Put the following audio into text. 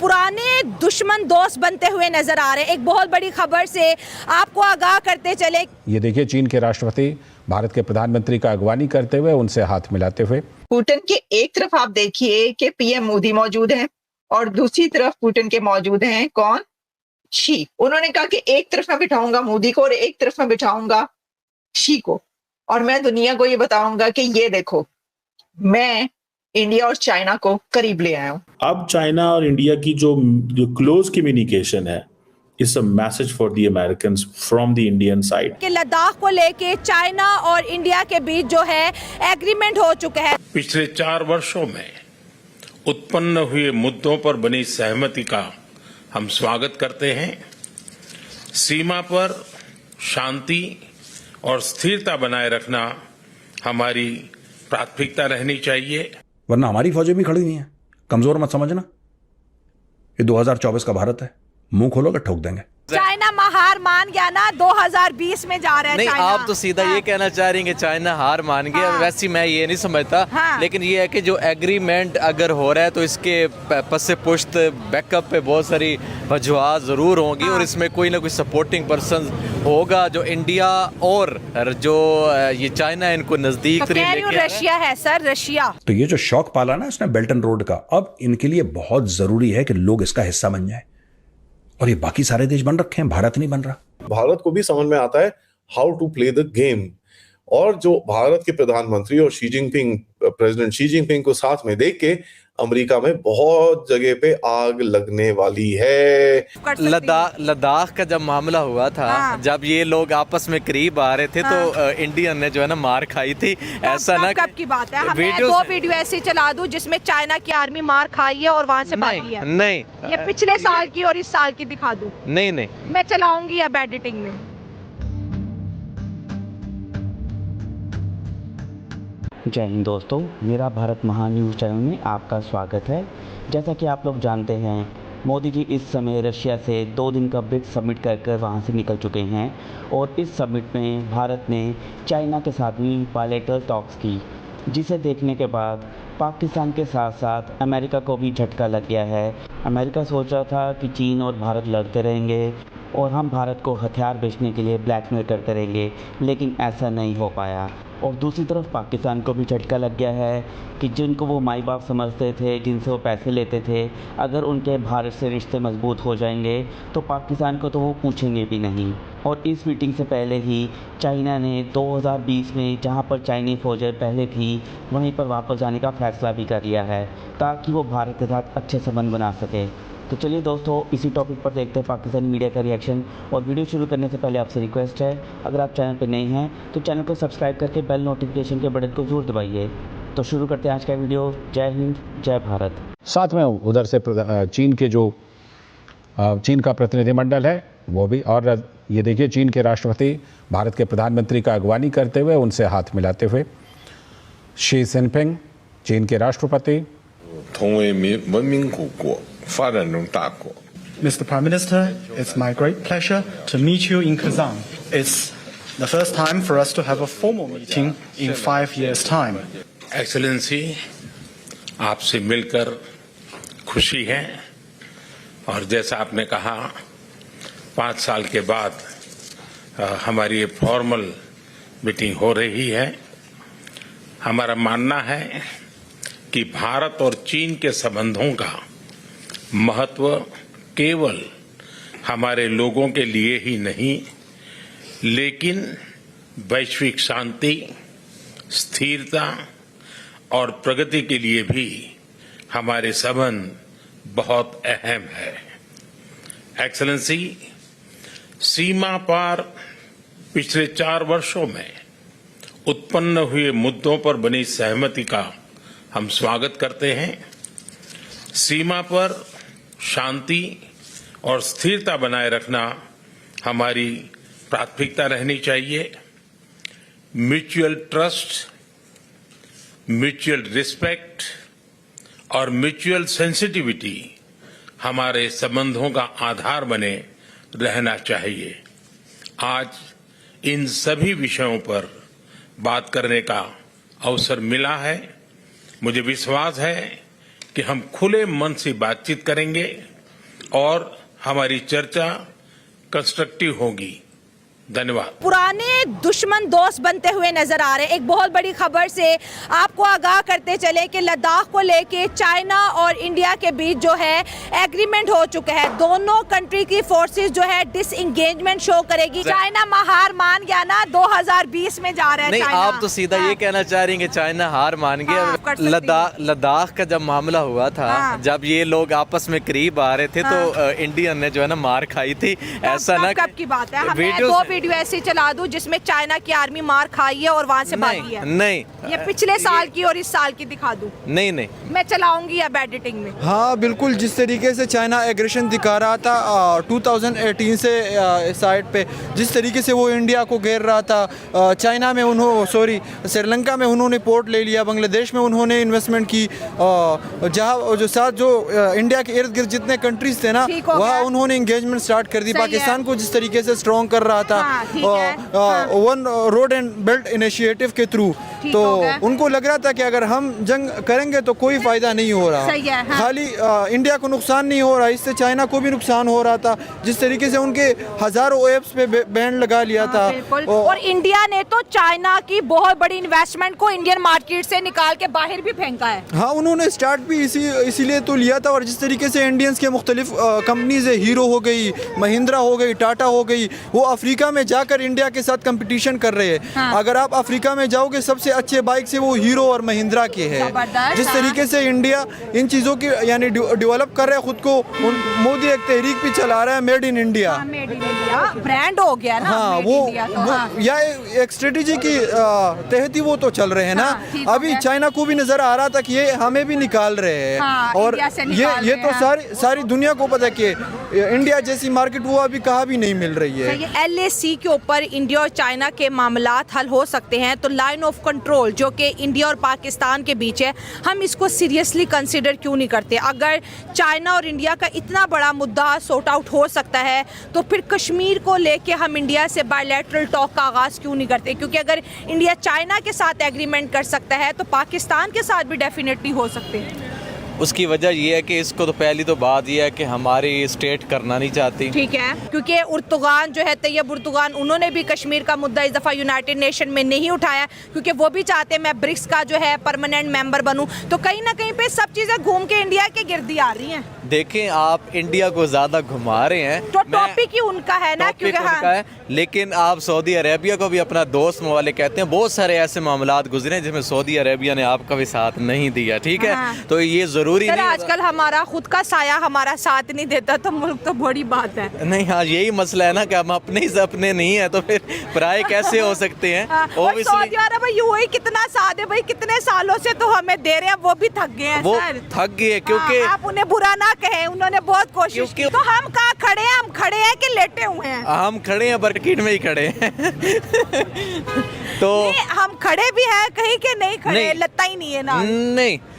पुराने दुश्मन दोस्त बनते हुए नजर आ रहे हैं। एक बहुत बड़ी खबर से आपको आगाह करते चले। ये देखिए, चीन के राष्ट्रपति भारत के प्रधानमंत्री का अगवानी करते हुए, उनसे हाथ मिलाते हुए। पुतिन के एक तरफ आप देखिए कि पीएम मोदी मौजूद हैं और दूसरी तरफ पुतिन के मौजूद हैं कौन? शी। उन्होंने कहा कि एक तरफ मैं बिठाऊंगा मोदी को और एक तरफ मैं बिठाऊंगा शी को, और मैं दुनिया को ये बताऊंगा कि ये देखो, मैं इंडिया और चाइना को करीब ले आया हूं। अब चाइना और इंडिया की जो क्लोज कम्युनिकेशन है, it's a message for the Americans from the Indian side कि लद्दाख को लेके चाइना और इंडिया के बीच जो है एग्रीमेंट हो चुका है। पिछले 4 वर्षों में उत्पन्न हुए मुद्दों पर बनी सहमति का हम स्वागत करते हैं। सीमा पर शांति और स्थिरता बनाए रखना हमारी प्राथमिकता रहनी चाहिए। वरना हमारी फौजें भी खड़ी हुई हैं, कमजोर मत समझना। ये 2024 का भारत है, मुंह खोलोगे ठोक देंगे। चाइना हार मान गया ना, 2020 में जा रहा है। नहीं, चाइना। आप तो सीधा ये कहना चाह रही हैं कि चाइना हार मान गया। वैसे मैं ये नहीं समझता, लेकिन ये है कि जो एग्रीमेंट अगर हो रहा है तो इसके पस पुश्त बैकअप पे बहुत सारी वजूहात ज़रूर होंगी और इसमें कोई ना कोई सपोर्टिंग पर्सन होगा जो इंडिया और जो ये चाइना इनको नजदीक रशिया है सर, रशिया। तो ये जो शौक पाला ना इसने बेल्ट एंड रोड का, अब इनके लिए बहुत जरूरी है कि लोग इसका हिस्सा बन जाए। और ये बाकी सारे देश बन रखे हैं, भारत नहीं बन रहा। भारत को भी समझ में आता है how to play the game, और जो भारत के प्रधानमंत्री और प्रेसिडेंट शी जिनपिंग को साथ में देख के अमेरिका में बहुत जगह पे आग लगने वाली है। लद्दाख का जब मामला हुआ था, जब ये लोग आपस में करीब आ रहे थे तो इंडियन ने जो है ना मार खाई थी। ऐसा ना कब की बात है, मैं 2 वीडियो ऐसे चला दूं जिसमें चाइना की आर्मी मार खाई है और वहां से भागी है। नहीं, ये पिछले साल की और इस साल की दिखा दूं। नहीं, मैं चलाऊंगी अब एडिटिंग में। जय हिंद दोस्तों, मेरा भारत महान न्यूज़ चैनल में आपका स्वागत है। जैसा कि आप लोग जानते हैं, मोदी जी इस समय रशिया से 2 दिन का ब्रिक्स समिट कर वहां से निकल चुके हैं और इस समिट में भारत ने चाइना के साथ भी बायलैटरल टॉक्स की, जिसे देखने के बाद पाकिस्तान के साथ साथ अमेरिका को भी झटका लग गया है। अमेरिका सोच रहा था कि चीन और भारत लड़ते रहेंगे और हम भारत को हथियार बेचने के लिए ब्लैकमेल करते रहेंगे, लेकिन ऐसा नहीं हो पाया। और दूसरी तरफ पाकिस्तान को भी झटका लग गया है कि जिनको वो माई बाप समझते थे, जिनसे वो पैसे लेते थे, अगर उनके भारत से रिश्ते मजबूत हो जाएंगे तो पाकिस्तान को तो वो पूछेंगे भी नहीं। और इस मीटिंग से पहले ही चाइना ने 2020 में जहाँ पर चाइनीज़ फौजें पहले थी वहीं पर वापस जाने का फैसला भी कर लिया है, ताकि वो भारत के साथ अच्छे संबंध बना सके। तो चलिए दोस्तों, इसी टॉपिक पर देखते हैं पाकिस्तानी मीडिया का रिएक्शन। और वीडियो शुरू करने से पहले आपसे रिक्वेस्ट है, अगर आप चैनल पर नए हैं तो चैनल को सब्सक्राइब करके बेल नोटिफिकेशन के बटन को जरूर दबाइए। तो शुरू करते हैं आज का वीडियो। जय हिंद, जय भारत। साथ में उधर से चीन का प्रतिनिधिमंडल है वो भी। और ये देखिए, चीन के राष्ट्रपति भारत के प्रधानमंत्री का अगवानी करते हुए, उनसे हाथ मिलाते हुए। शी जिनपिंग चीन के राष्ट्रपति। Mr. Prime Minister, it's my great pleasure to meet you in Kazan. It's the first time for us to have a formal meeting in 5 years' time. Excellency, आपसे मिलकर खुशी है, और जैसा आपने कहा 5 साल के बाद हमारी ये फॉर्मल मीटिंग हो रही है। हमारा मानना है कि भारत और चीन के संबंधों का महत्व केवल हमारे लोगों के लिए ही नहीं, लेकिन वैश्विक शांति, स्थिरता और प्रगति के लिए भी हमारे संबंध बहुत अहम है। एक्सेलेंसी, सीमा पार पिछले 4 वर्षों में उत्पन्न हुए मुद्दों पर बनी सहमति का हम स्वागत करते हैं। सीमा पर शांति और स्थिरता बनाए रखना हमारी प्राथमिकता रहनी चाहिए। म्यूचुअल ट्रस्ट, म्यूचुअल रिस्पेक्ट और म्यूचुअल सेंसिटिविटी हमारे संबंधों का आधार बने रहना चाहिए। आज इन सभी विषयों पर बात करने का अवसर मिला है। मुझे विश्वास है कि हम खुले मन से बातचीत करेंगे और हमारी चर्चा कंस्ट्रक्टिव होगी। धन्यवाद। पुराने दुश्मन दोस्त बनते हुए नजर आ रहे हैं। एक बहुत बड़ी खबर से आपको आगाह करते चले कि लद्दाख को लेके चाइना और इंडिया के बीच जो है एग्रीमेंट हो चुका है। दोनों कंट्री की फोर्सेस जो है डिसएंगेजमेंट शो करेगी। चाइना हार मान गया ना, 2020 में जा रहा है। नहीं, चाइना। आप तो सीधा ये कहना चाह रही हैं कि चाइना हार मान गया। लद्दाख का जब मामला हुआ था, जब ये लोग आपस में करीब आ रहे थे तो इंडियन ने जो है ना मार खाई थी। ऐसा ना कब की बात है? मैं वीडियो ऐसे चला दूं जिसमें चाइना की आर्मी मार खाई है और वहां से भागी है। नहीं, ये पिछले साल की और इस साल की दिखा दूं? नहीं, मैं चलाऊंगी अब एडिटिंग में। हाँ बिल्कुल, जिस तरीके से चाइना एग्रेशन दिखा रहा था 2018 से साइड पे, जिस तरीके से वो इंडिया को घेर रहा था। चाइना में श्रीलंका में उन्होंने पोर्ट ले लिया, बांग्लादेश में उन्होंने इन्वेस्टमेंट की, जहाँ जो इंडिया के इर्द गिर्द जितने कंट्रीज थे ना वहाँ उन्होंने इंगेजमेंट स्टार्ट कर दी। पाकिस्तान को जिस तरीके से स्ट्रॉन्ग कर रहा था one road and belt initiative के थ्रू, तो उनको लग रहा था कि अगर हम जंग करेंगे तो कोई फायदा नहीं हो रहा। खाली इंडिया को नुकसान नहीं हो रहा, इससे चाइना को भी नुकसान हो रहा था। जिस तरीके से उनके हजारों एप्स पे बैन लगा लिया था। और इंडिया ने तो चाइना की बहुत बड़ी इन्वेस्टमेंट को इंडियन मार्केट से निकाल के बाहर भी फेंका है। हाँ, उन्होंने स्टार्ट भी इसीलिए तो लिया था। और जिस तरीके से इंडियंस के मुख्तलिफ कंपनीज है, हीरो हो गई, महिंद्रा हो गई, टाटा हो गई, वो अफ्रीका में जाकर इंडिया के साथ कंपटीशन कर रहे हैं। अगर आप अफ्रीका में जाओगे सबसे अच्छे बाइक से वो हीरो और महिंद्रा के हैं। जिस तरीके से इंडिया इन चीज़ों की यानी डेवलप कर रहा है खुद को, मोदी एक तहरीक भी चला रहा है made in India. Made in India brand हो गया ना। हाँ, वो या एक स्ट्रेटेजी की तहत ही वो तो चल रहे हैं ना। अभी चाइना को भी नजर आ रहा था कि ये हमें भी निकाल रहे हैं। और ये तो सारी दुनिया को पता है कि इंडिया जैसी मार्केट वो अभी कहाँ भी नहीं मिल रही है। LAC के ऊपर इंडिया और चाइना के मामलात हल हो सकते हैं, तो लाइन ऑफ कंट्रोल जो कि इंडिया और पाकिस्तान के बीच है, हम इसको सीरियसली कंसिडर क्यों नहीं करते? अगर चाइना और इंडिया का इतना बड़ा मुद्दा सॉर्ट आउट हो सकता है तो फिर कश्मीर को लेके हम इंडिया से बायलैटरल टॉक का आगाज़ क्यों नहीं करते? क्योंकि अगर इंडिया चाइना के साथ एग्रीमेंट कर सकता है तो पाकिस्तान के साथ भी डेफिनेटली हो सकते हैं। उसकी वजह यह है कि इसको तो पहली तो बात यह है कि हमारी स्टेट करना नहीं चाहती। ठीक है, क्योंकि उर्तुगान जो है तैयब उर्तुगान, उन्होंने भी कश्मीर का मुद्दा इस दफ़ा यूनाइटेड नेशन में नहीं उठाया, क्योंकि वो भी चाहते हैं मैं ब्रिक्स का जो है परमानेंट मेंबर बनूं। तो कहीं ना कहीं पे सब चीज़ें घूम के इंडिया के गिर्द आ रही हैं। देखें, आप इंडिया को ज़्यादा घुमा रहे हैं तो टॉपिक ही उनका है ना, क्योंकि उनका है। लेकिन आप सऊदी अरेबिया को भी अपना दोस्त मवाले कहते हैं। बहुत सारे ऐसे मामलात गुजरे हैं जिसमें सऊदी अरेबिया ने आपका भी साथ नहीं दिया। ठीक है, तो ये जरूरी नहीं। आजकल हमारा खुद का साया हमारा साथ नहीं देता तो मुल्क तो बड़ी बात है। नहीं, हाँ, यही मसला है ना कि हम अपने ही अपने नहीं है तो फिर पराए कैसे हो सकते हैं? सऊदी अरब यूएई कितना साथ है भाई, कितने सालों से तो हमें दे रहे हैं, वो भी थक गए हैं। वो थक गए क्योंकि आप उन्हें बुरा ना कहें, उन्होंने बहुत कोशिश की। तो हम कहाँ खड़े हैं? हम खड़े हैं कि लेटे हुए हैं? हम खड़े हैं, बरकीट में ही खड़े हैं। तो हम खड़े भी हैं कहीं के नहीं खड़े, लगता ही नहीं है ना। नहीं,